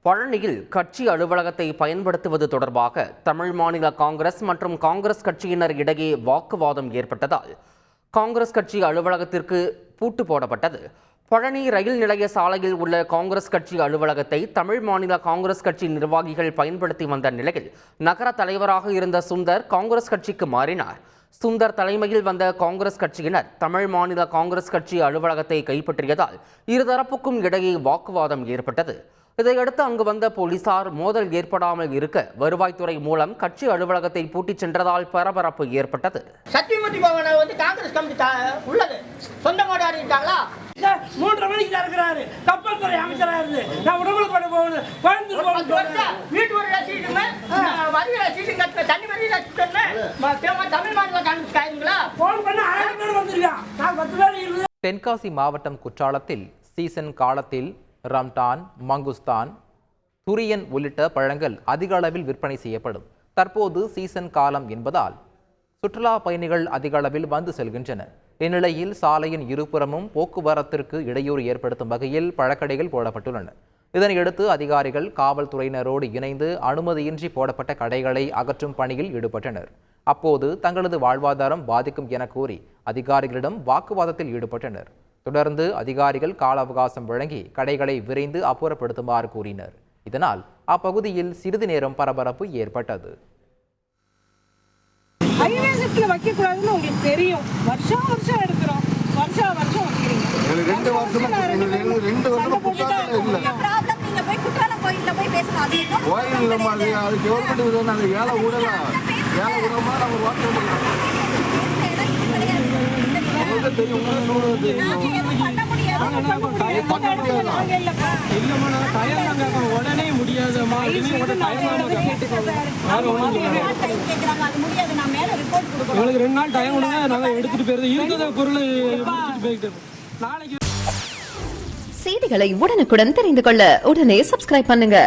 பழனியில் கட்சி அலுவலகத்தை பயன்படுத்துவது தொடர்பாக தமிழ் மாநில காங்கிரஸ் மற்றும் காங்கிரஸ் கட்சியினர் இடையே வாக்குவாதம் ஏற்பட்டதால் காங்கிரஸ் கட்சி அலுவலகத்திற்கு பூட்டு போடப்பட்டது. பழனி ரயில் நிலைய சாலையில் உள்ள காங்கிரஸ் கட்சி அலுவலகத்தை தமிழ் மாநில காங்கிரஸ் கட்சி நிர்வாகிகள் பயன்படுத்தி வந்த நிலையில் நகர தலைவராக இருந்த சுந்தர் காங்கிரஸ் கட்சிக்கு மாறினார். சுந்தர் தலைமையில் வந்த காங்கிரஸ் கட்சியினர் தமிழ் மாநில காங்கிரஸ் கட்சி அலுவலகத்தை கைப்பற்றியதால் இருதரப்புக்கும் இடையே வாக்குவாதம் ஏற்பட்டது. இதையடுத்து அங்கு வந்த போலீசார் மோதல் ஏற்படாமல் இருக்க வருவாய்த்துறை மூலம் கட்சி அலுவலகத்தை பூட்டிச் சென்றதால் பரபரப்பு ஏற்பட்டது. சத்தியமூர்த்தி பவன் காங்கிரஸ் கமிட்டி உள்ளது சொந்தமாக இருக்காங்களா? 3:30 மணிக்கு திறக்கிறாரு. கப்பல் துறை அமைச்சராக இருந்து நான் உடம்புல கொண்டு போகணும். வீட்டு ஒரு ரசீதுங்க வரி ரசீதுங்க தண்ணி வரி ரசீதுங்க தமிழ் மாநில காங்கிரஸ் காயுங்களா? போன் பண்ண 1000 பேர் வந்திருக்கான். நான் 10 பேர் இருந்து. தென்காசி மாவட்டம் குற்றாலத்தில் சீசன் காலத்தில் ரம்டான், மங்குஸ்தான், துரியன் உள்ளிட்ட பழங்கள் அதிக அளவில் விற்பனை செய்யப்படும். தற்போது சீசன் காலம் என்பதால் சுற்றுலா பயணிகள் அதிக அளவில் வந்து செல்கின்றனர். இந்நிலையில் சாலையின் இருபுறமும் போக்குவரத்திற்கு இடையூறு ஏற்படுத்தும் வகையில் பழக்கடைகள் போடப்பட்டுள்ளன. இதனையடுத்து அதிகாரிகள் காவல்துறையினரோடு இணைந்து அனுமதியின்றி போடப்பட்ட கடைகளை அகற்றும் பணியில் ஈடுபட்டனர். அப்போது தங்களது வாழ்வாதாரம் பாதிக்கும் என கூறி அதிகாரிகளிடம் வாக்குவாதத்தில் ஈடுபட்டனர். தொடர்ந்து அதிகாரிகள் கால அவகாசம் வழங்கி கடைகளை விரைந்து அப்புறப்படுத்துமாறு கூறினர். இதனால் அப்பகுதியில் சிறிது நேரம் பரபரப்பு ஏற்பட்டது. வைக்கக்கூடாதுன்னு உங்களுக்கு தெரியும். வருஷம் எடுக்கிறோம். வருஷம் வைக்கிறீங்க. 2 வருஷமா 2 வருஷமா கோயில் மாதிரி அது கவர்மெண்ட் நாங்கள் ஏழை விடலாம். ஏழை விடாம நம்ம வாக்கு உடனே முடியாதுமா. எங்களுக்கு 2 நாள் டைம் கொடுங்க. நாங்கள் எடுத்துட்டு போயிருந்தோம். இருந்தத பொருள் போயிட்டு நாளைக்கு. செய்திகளை உடனுக்குடன் தெரிந்து கொள்ள உடனே சப்ஸ்கிரைப் பண்ணுங்க.